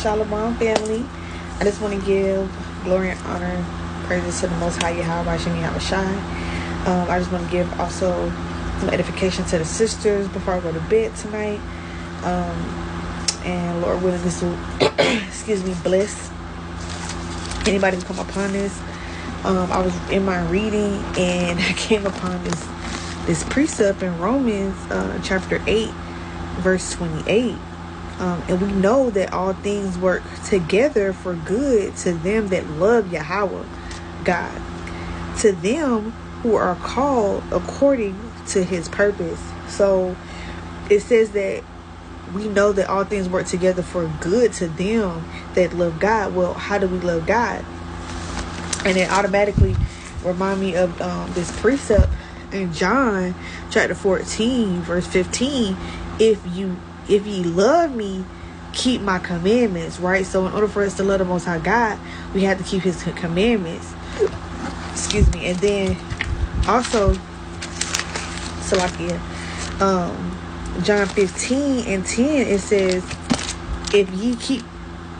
Shalom family. I just want to give glory and honor, praises to the Most High Yahweh Yahweh Shai. I just want to give also some edification to the sisters before I go to bed tonight. And Lord willing, this will bless anybody who come upon this. I was in my reading and I came upon this precept in Romans chapter 8 verse 28. And we know that all things work together for good to them that love Yahweh God, to them who are called according to his purpose. So it says that we know that all things work together for good to them that love God. Well, how do we love God? And it automatically remind me of this precept in John chapter 14 verse 15. If ye love me, keep my commandments, right? So in order for us to love the Most High God, we have to keep his commandments. And then also Salakia, John 15 and 10, it says, if ye keep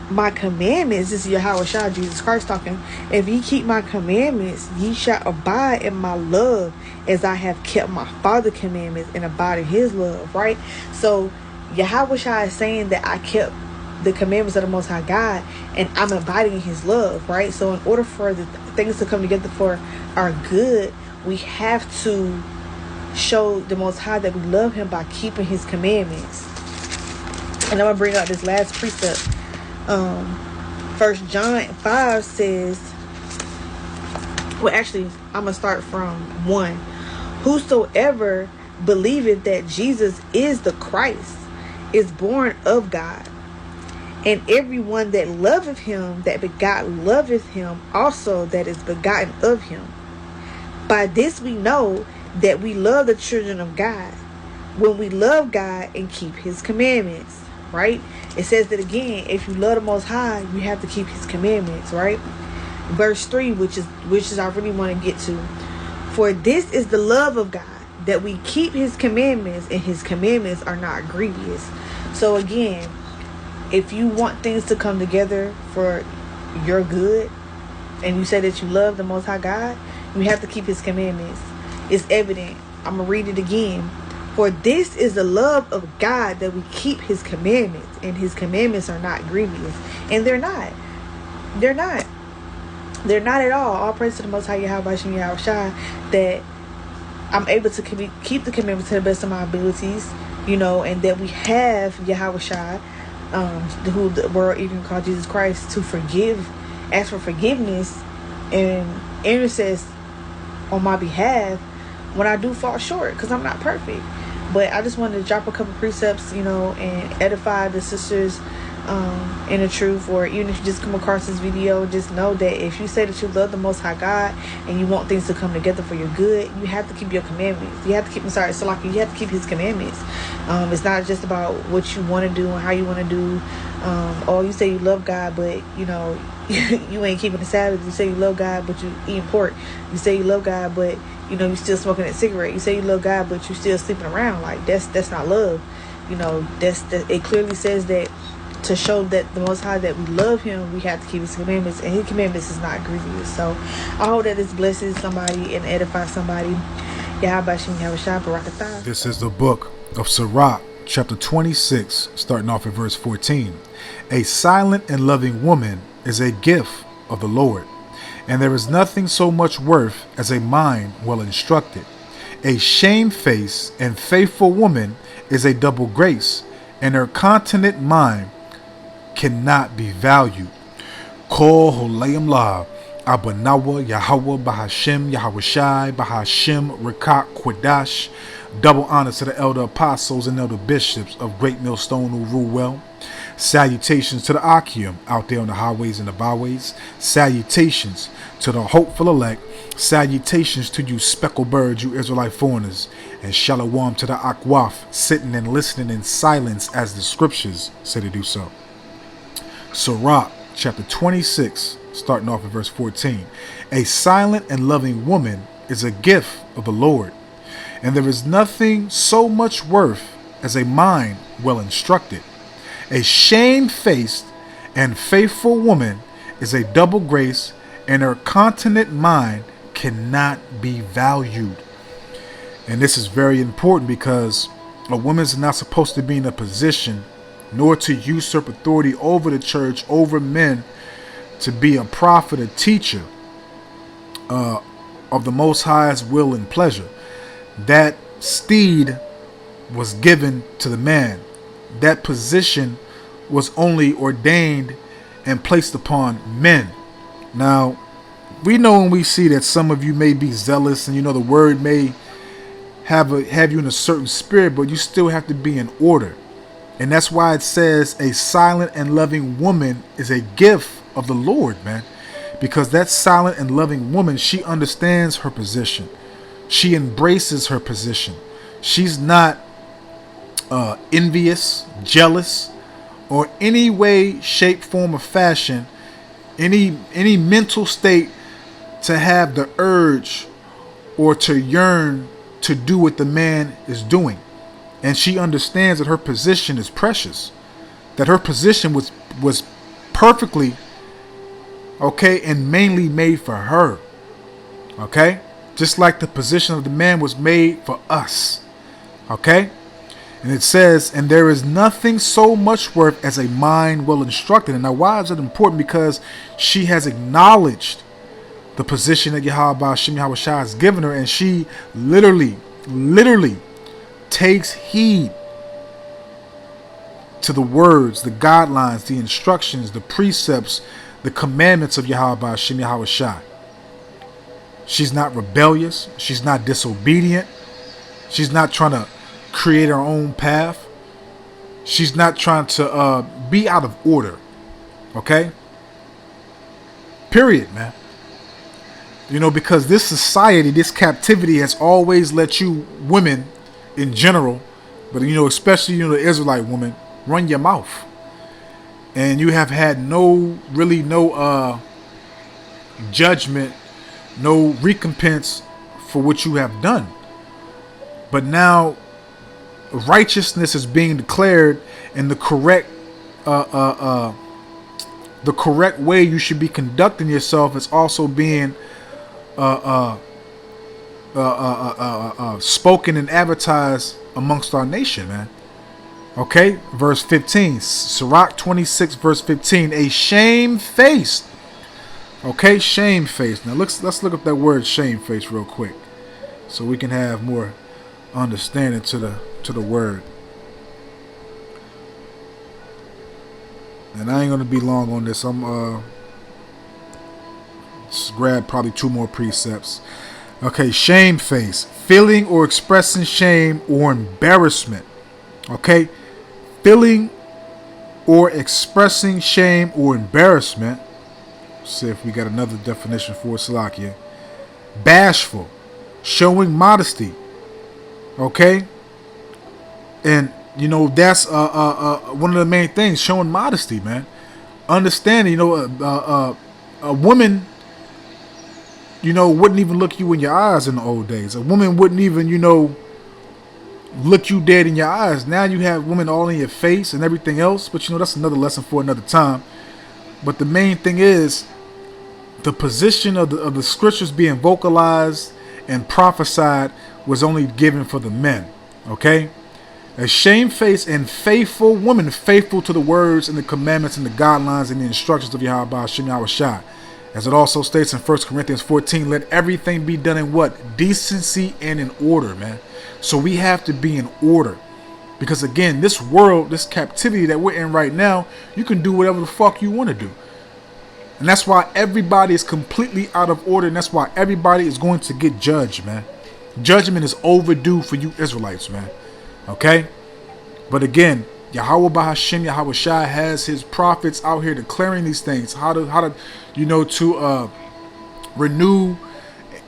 my commandments, this is Yahweh Shah, Jesus Christ talking, if ye keep my commandments, ye shall abide in my love, as I have kept my Father's commandments and abide in his love, right? So Yahweh Shah is saying that I kept the commandments of the Most High God and I'm abiding in his love, right? So in order for the things to come together for our good, we have to show the Most High that we love him by keeping his commandments. And I'm going to bring out this last precept. 1 John 5 says, well, actually, I'm going to start from 1. Whosoever believeth that Jesus is the Christ is born of God. And everyone that loveth him that begot loveth him also that is begotten of him. By this we know that we love the children of God, when we love God and keep his commandments, right? It says that again, if you love the Most High, you have to keep his commandments, right? Verse 3, which is I really want to get to. For this is the love of God, that we keep his commandments, and his commandments are not grievous. So again, if you want things to come together for your good, and you say that you love the Most High God, you have to keep his commandments. It's evident. I'm going to read it again. For this is the love of God, that we keep his commandments, and his commandments are not grievous. And they're not. They're not. They're not at all. All praise to the Most High Yahweh Yahweh Shai, that I'm able to keep the commandments to the best of my abilities, and that we have Yahweh Shai, who the world even called Jesus Christ, to ask for forgiveness and intercede on my behalf when I do fall short, because I'm not perfect. But I just wanted to drop a couple precepts, and edify the sisters in the truth. Or even if you just come across this video, just know that if you say that you love the Most High God and you want things to come together for your good, you have to keep your commandments. You have to keep, you have to keep his commandments. It's not just about what you want to do and how you want to do. You say you love God, but you ain't keeping the Sabbath. You say you love God, but you eating pork. You say you love God, but you still smoking that cigarette. You say you love God, but you still sleeping around. Like that's not love. It clearly says that to show that the Most High, that we love him, we have to keep his commandments, and his commandments is not grievous. So I hope that this blesses somebody and edifies somebody. This is the book of Sarak, chapter 26, starting off at verse 14. A silent and loving woman is a gift of the Lord, and there is nothing so much worth as a mind well instructed. A shamefaced and faithful woman is a double grace, and her continent mind cannot be valued. Kol Holayim La Abanawa Yahweh Bahashem Yahweh Shai Bahashem Rekak Kwadash. Double honor to the elder apostles and elder bishops of Great Millstone who rule well. Salutations to the Akim out there on the highways and the byways. Salutations to the hopeful elect. Salutations to you speckled birds, you Israelite foreigners. And shalom to the Akwaf, sitting and listening in silence as the scriptures say to do so. Sarak, chapter 26, starting off at verse 14. A silent and loving woman is a gift of the Lord, and there is nothing so much worth as a mind well instructed. A shamefaced and faithful woman is a double grace, and her continent mind cannot be valued. And this is very important because a woman is not supposed to be in a position nor to usurp authority over the church, over men, to be a prophet, a teacher of the Most High's will and pleasure. That steed was given to the man. That position was only ordained and placed upon men. Now, we know and we see that some of you may be zealous, and the word may have you in a certain spirit, but you still have to be in order. And that's why it says a silent and loving woman is a gift of the Lord, man. Because that silent and loving woman, she understands her position. She embraces her position. She's not envious, jealous, or any way, shape, form, or fashion, any mental state to have the urge or to yearn to do what the man is doing. And she understands that her position is precious, that her position was perfectly okay and mainly made for her. Okay, just like the position of the man was made for us. Okay. And it says, and there is nothing so much worth as a mind well instructed. And now, why is it important? Because she has acknowledged the position that Yahweh Shai has given her, and she literally takes heed to the words, the guidelines, the instructions, the precepts, the commandments of Yahweh Shai. She's not rebellious. She's not disobedient. She's not trying to create her own path. She's not trying to be out of order. Okay? Period, man. Because this society, this captivity has always let you women in general, but especially the Israelite woman, run your mouth. And you have had no judgment, no recompense for what you have done. But now righteousness is being declared, and the correct way you should be conducting yourself is also being spoken and advertised amongst our nation, man. Okay, verse 15, Sarak 26, verse 15, a shamefaced. Okay, shamefaced. Now let's look up that word shamefaced real quick, so we can have more understanding to the word. And I ain't gonna be long on this. I'm just grab probably 2 more precepts. Okay, shamefaced, feeling or expressing shame or embarrassment. Okay, feeling or expressing shame or embarrassment. Let's see if we got another definition for Salakia. Bashful, showing modesty. Okay, and that's one of the main things, showing modesty, man. Understanding, a woman, wouldn't even look you in your eyes in the old days. A woman wouldn't even, look you dead in your eyes. Now you have women all in your face and everything else, but that's another lesson for another time. But the main thing is the position of the scriptures being vocalized and prophesied was only given for the men. Okay, a shamefaced and faithful woman, faithful to the words and the commandments and the guidelines and the instructions of Yahweh Shai. As it also states in 1 Corinthians 14, let everything be done in what? Decency and in order, man. So we have to be in order. Because again, this world, this captivity that we're in right now, you can do whatever the fuck you want to do. And that's why everybody is completely out of order. And that's why everybody is going to get judged, man. Judgment is overdue for you Israelites, man. Okay? But again, Yahweh Bahashim, Yahweh Shai has his prophets out here declaring these things. How to renew,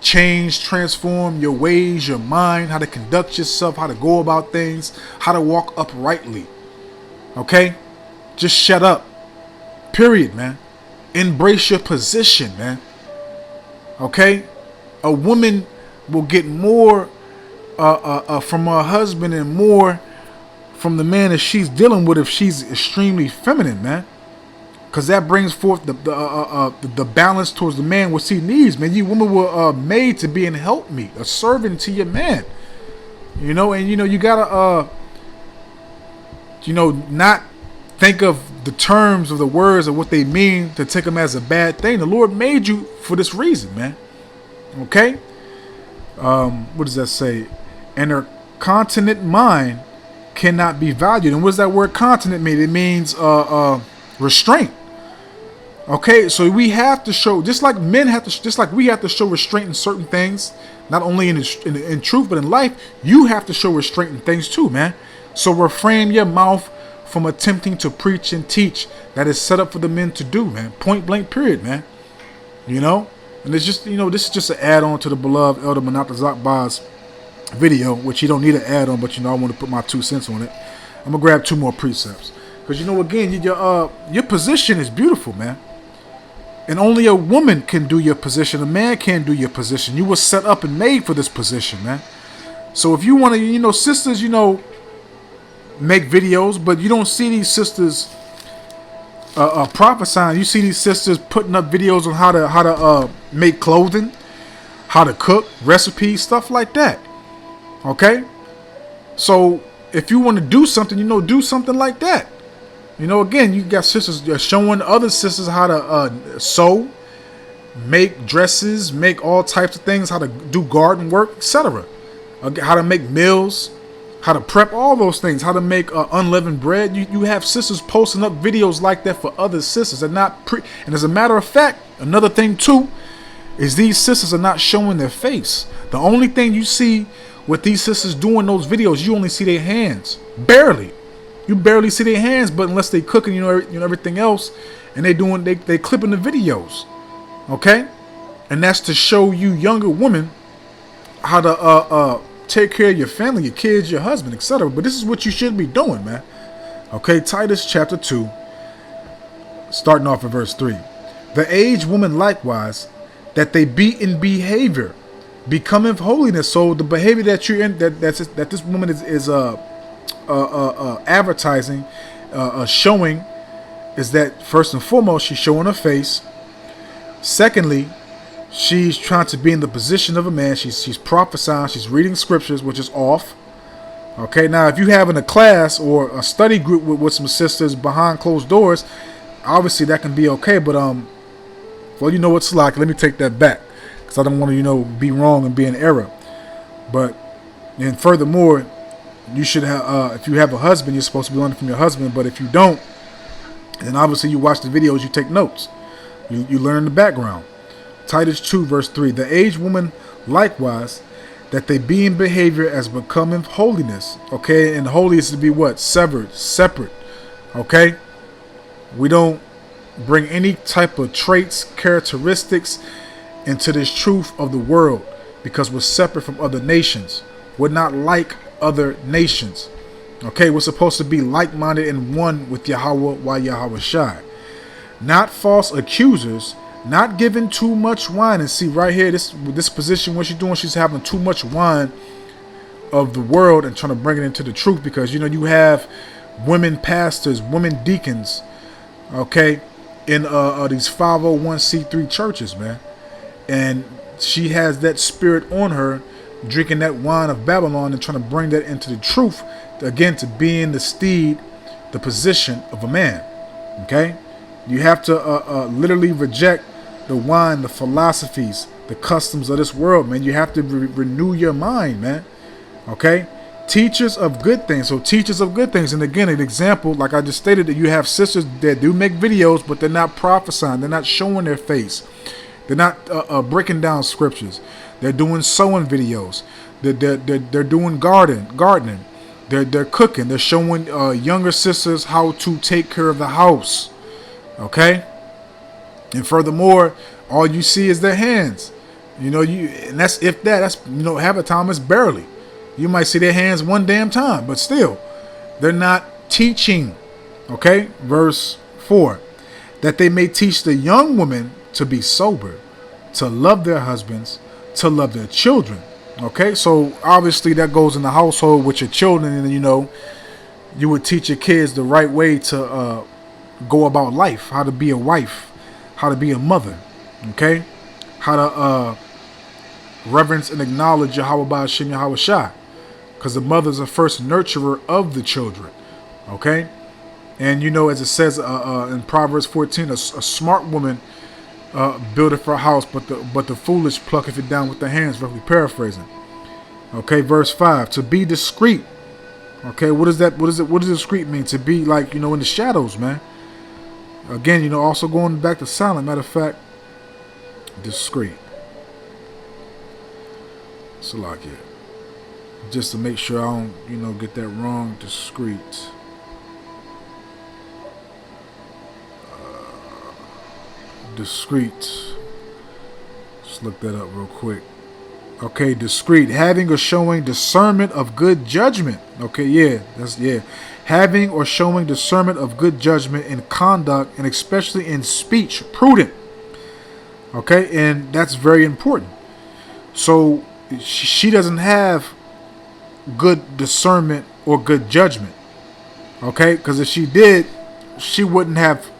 change, transform your ways, your mind, how to conduct yourself, how to go about things, how to walk uprightly. Okay? Just shut up. Period, man. Embrace your position, man. Okay? A woman will get more from her husband and more from the man that she's dealing with if she's extremely feminine, man. because that brings forth the balance towards the man which he needs. Man, you women were made to be an helpmeet, a servant to your man. You know, and you gotta not think of the terms of the words of what they mean to take them as a bad thing. The Lord made you for this reason, man. Okay. What does that say? And her continent mind cannot be valued. And what does that word continent mean? It means restraint. Okay, so we have to show, just like men have to, just like we have to show restraint in certain things, not only in truth but in life. You have to show restraint in things too, man. So refrain your mouth from attempting to preach and teach that is set up for the men to do, man. Point blank, period, man. You know, and it's just, this is just an add-on to the beloved Elder Manatazak Ba's video, which you don't need an add-on, but I want to put my 2 cents on it. I'm gonna grab 2 more precepts because again, your position is beautiful, man. And only a woman can do your position. A man can't do your position. You were set up and made for this position, man. So if you want to, sisters, make videos, but you don't see these sisters prophesying. You see these sisters putting up videos on how to make clothing, how to cook, recipes, stuff like that. Okay? So if you want to do something, do something like that. Again, you got sisters showing other sisters how to sew, make dresses, make all types of things, how to do garden work, etc. How to make meals, how to prep all those things, how to make unleavened bread. You have sisters posting up videos like that for other sisters. And as a matter of fact, another thing too, is these sisters are not showing their face. The only thing you see with these sisters doing those videos, you only see their hands. Barely. You barely see their hands, but unless they cooking, everything else, and they clipping the videos, okay? And that's to show you younger women how to take care of your family, your kids, your husband, etc. But this is what you should be doing, man. Okay, Titus chapter 2, starting off at verse 3. The aged woman likewise, that they be in behavior, becoming holiness. So the behavior that you're in, that this woman is advertising, showing, is that first and foremost she's showing her face. Secondly, she's trying to be in the position of a man. She's prophesying. She's reading scriptures, which is off. Okay, now if you having a class or a study group with some sisters behind closed doors, obviously that can be okay. But well, what's like. Let me take that back because I don't want to be wrong and be in error. And furthermore, you should have, if you have a husband, you're supposed to be learning from your husband. But if you don't, then obviously you watch the videos, you take notes, you learn in the background. Titus 2 verse 3. The aged woman likewise, that they be in behavior as becoming holiness. Okay, and holy is to be what? Severed, separate. Okay, we don't bring any type of traits, characteristics into this truth of the world because we're separate from other nations. We're not like other nations. Okay, we're supposed to be like-minded and one with Yahweh while Yahweh Shai. Not false accusers, not giving too much wine. And see right here, this position, what she's doing, she's having too much wine of the world and trying to bring it into the truth, because you have women pastors, women deacons, okay, in these 501c3 churches, man, and she has that spirit on her, drinking that wine of Babylon and trying to bring that into the truth, again, to be in the steed, the position of a man. Okay, you have to literally reject the wine, the philosophies, the customs of this world, man. You have to renew your mind, man. Okay, teachers of good things. So teachers of good things. And again, an example, like I just stated, that you have sisters that do make videos, but they're not prophesying. They're not showing their face. They're not breaking down scriptures. They're doing sewing videos. They're doing gardening. They're cooking. They're showing younger sisters how to take care of the house. Okay. And furthermore, all you see is their hands. And that's half the time it's barely. You might see their hands one damn time, but still, they're not teaching. Okay. Verse 4, that they may teach the young women to be sober, to love their husbands, to love their children. Okay, so obviously that goes in the household with your children, and you would teach your kids the right way to go about life, how to be a wife, how to be a mother, okay? How to reverence and acknowledge Yahweh Ba'ashem Yahweh Shai. Because the mother is the first nurturer of the children, okay? And you know, as it says in Proverbs 14, a smart woman buildeth her house, but the foolish plucketh it down with their hands, roughly paraphrasing. Okay, verse 5, to be discreet. Okay, what does discreet mean? To be like, you know, in the shadows, man. Again, you know, also going back to silent. Matter of fact, discreet. Salakia. Just to make sure I don't, you know, get that wrong. Discreet. Discreet. Just look that up real quick. Okay, discreet. Having or showing discernment of good judgment. Okay, yeah. Having or showing discernment of good judgment in conduct and especially in speech. Prudent. Okay, and that's very important. So she doesn't have good discernment or good judgment. Okay, because if she did, she wouldn't have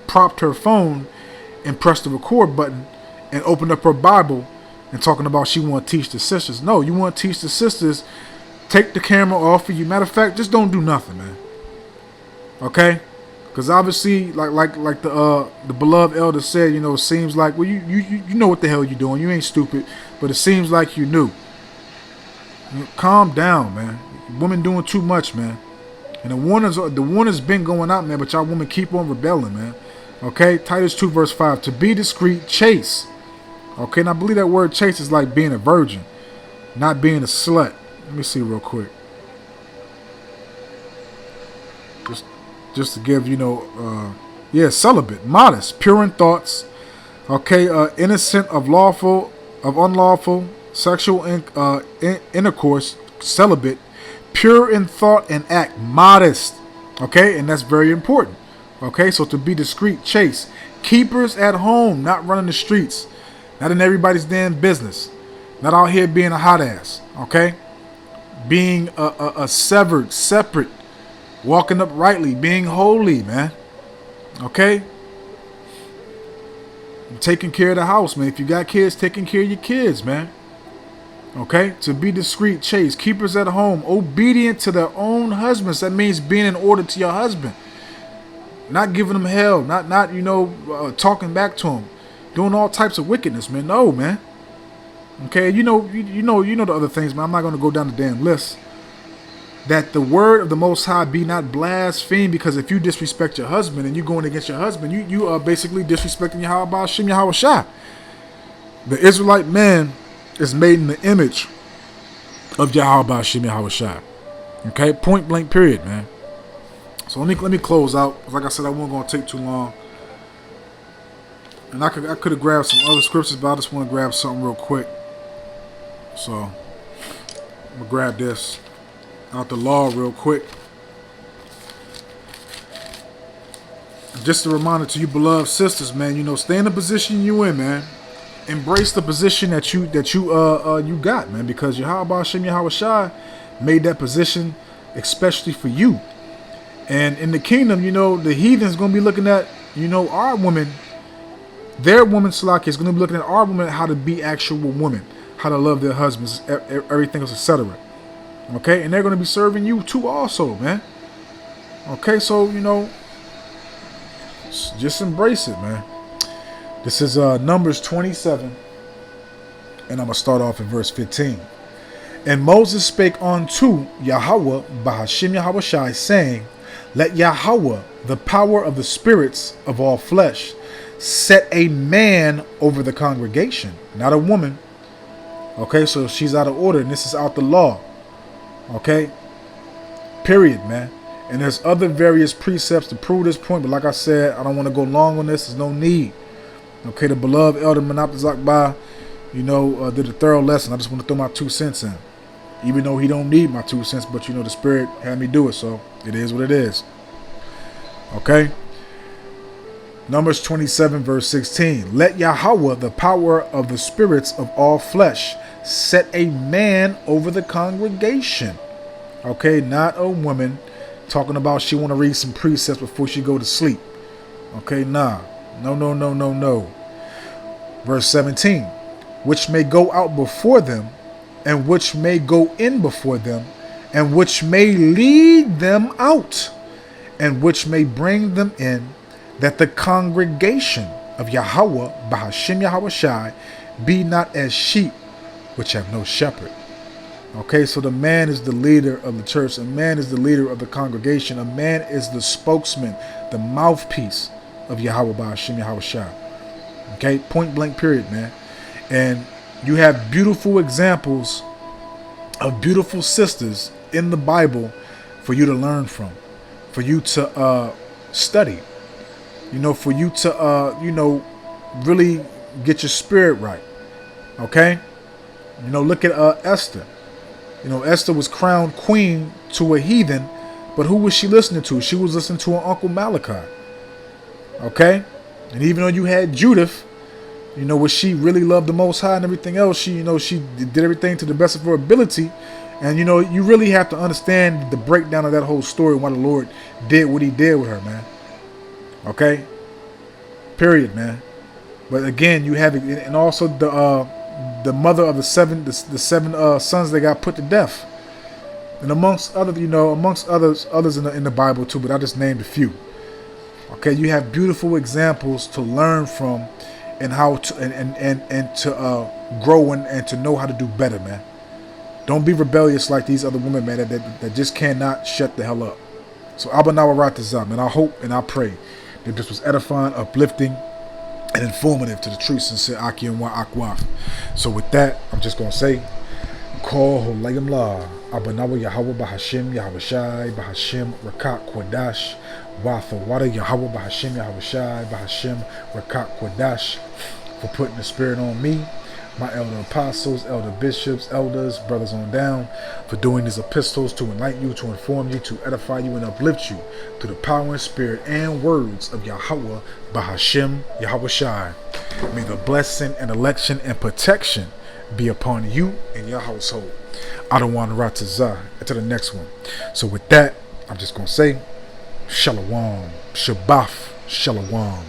propped her phone and pressed the record button and opened up her Bible and talking about she want to teach the sisters. No, you want to teach the sisters, take the camera off of you. Matter of fact, just don't do nothing, man. Okay? Because obviously, like the beloved elder said, you know, it seems like, well, you know what the hell you're doing. You ain't stupid, but it seems like you knew. Calm down, man. Women doing too much, man. And the warning's been going out, man, but y'all women keep on rebelling, man. Okay? Titus 2 verse 5, to be discreet, chase. Okay, and I believe that word chase is like being a virgin, not being a slut. Let me see real quick. Just to give, you know, celibate, modest, pure in thoughts. Okay, innocent of unlawful sexual intercourse, celibate, pure in thought and act, modest. Okay, and that's very important. Okay, so to be discreet, chase, keepers at home, not running the streets. Not in everybody's damn business. Not out here being a hot ass. Okay? Being a separate. Walking uprightly. Being holy, man. Okay? Taking care of the house, man. If you got kids, taking care of your kids, man. Okay? To be discreet, chaste. Keepers at home. Obedient to their own husbands. That means being in order to your husband. Not giving them hell. Not you know, talking back to them. Doing all types of wickedness, man. No, man. Okay, you know the other things, man. I'm not gonna go down the damn list. That the word of the Most High be not blasphemed, because if you disrespect your husband and you going against your husband, you are basically disrespecting Yahweh Ba'ashem Yahweh Shai. The Israelite man is made in the image of Yahweh Ba'ashem Yahweh Shai. Okay, point blank, period, man. So let me close out. Like I said, I wasn't gonna take too long. And I could have grabbed some other scriptures, but I just want to grab something real quick. So I'm gonna grab this out the law real quick. Just a reminder to you, beloved sisters, man. You know, stay in the position you in, man. Embrace the position that you got, man. Because Yahweh Ba'ashem Yahweh Shai made that position especially for you. And in the kingdom, you know, the heathen's gonna be looking at, you know, our women. Their woman, Sarak, is going to be looking at our women, how to be actual women, how to love their husbands, everything else, etc. Okay, and they're going to be serving you too also, man. Okay, so, you know, just embrace it, man. This is Numbers 27, and I'm going to start off in verse 15. And Moses spake unto Yahweh, Ba'ashem Yahweh Shai, saying, let Yahweh, the power of the spirits of all flesh, set a man over the congregation, not a woman. Okay, so she's out of order, and this is out the law. Okay, period, man. And there's other various precepts to prove this point, but like I said, I don't want to go long on this. There's no need. Okay, the beloved elder Manapazakba, you know, did a thorough lesson. I just want to throw my 2 cents in, even though he don't need my 2 cents, but you know, the Spirit had me do it, so it is what it is. Okay. Numbers 27 verse 16. Let Yahweh, the power of the spirits of all flesh, set a man over the congregation. Okay, not a woman talking about she want to read some precepts before she go to sleep. Okay, nah. No, no, no, no, no. Verse 17. Which may go out before them, and which may go in before them, and which may lead them out, and which may bring them in, that the congregation of Yahweh, Bahashim Yahweh Shai, be not as sheep which have no shepherd. Okay, so the man is the leader of the church. A man is the leader of the congregation. A man is the spokesman, the mouthpiece of Yahweh Bahashim Yahweh Shai. Okay, point blank period, man. And you have beautiful examples of beautiful sisters in the Bible for you to learn from, for you to study, for you to really get your spirit right. Okay, look at Esther. Esther was crowned queen to a heathen, but who was she listening to? She was listening to her uncle Malachi. Okay, and even though you had Judith, what she really loved the Most High and everything else, she did everything to the best of her ability. And you really have to understand the breakdown of that whole story, why the Lord did what He did with her, man. Okay, period, man. But again, you have it, and also the mother of the seven sons that got put to death, and amongst others in the Bible too. But I just named a few. Okay, you have beautiful examples to learn from, and how to and to grow and to know how to do better, man. Don't be rebellious like these other women, man, that just cannot shut the hell up. So Abanawa Ratazam, and I hope and I pray that this was edifying, uplifting, and informative to the true sincere Aki and Wa Akwaf. So with that, I'm just gonna say, Call Holayim La, Abanawa Yahweh Bahashim Yahweh Shai Bahashim Rakat Kwadash, Watha Wada Yahweh Bahashim Yahweh Shai Bahashim Rakat Kwadash, for putting the spirit on me, my elder apostles, elder bishops, elders, brothers on down, for doing these epistles to enlighten you, to inform you, to edify you, and uplift you through the power and spirit and words of Yahweh Bahashim Yahweh Shai. May the blessing and election and protection be upon you and your household. I don't want to ratazah until the next one. So with that, I'm just going to say, Shalom, Shabbat, Shalom.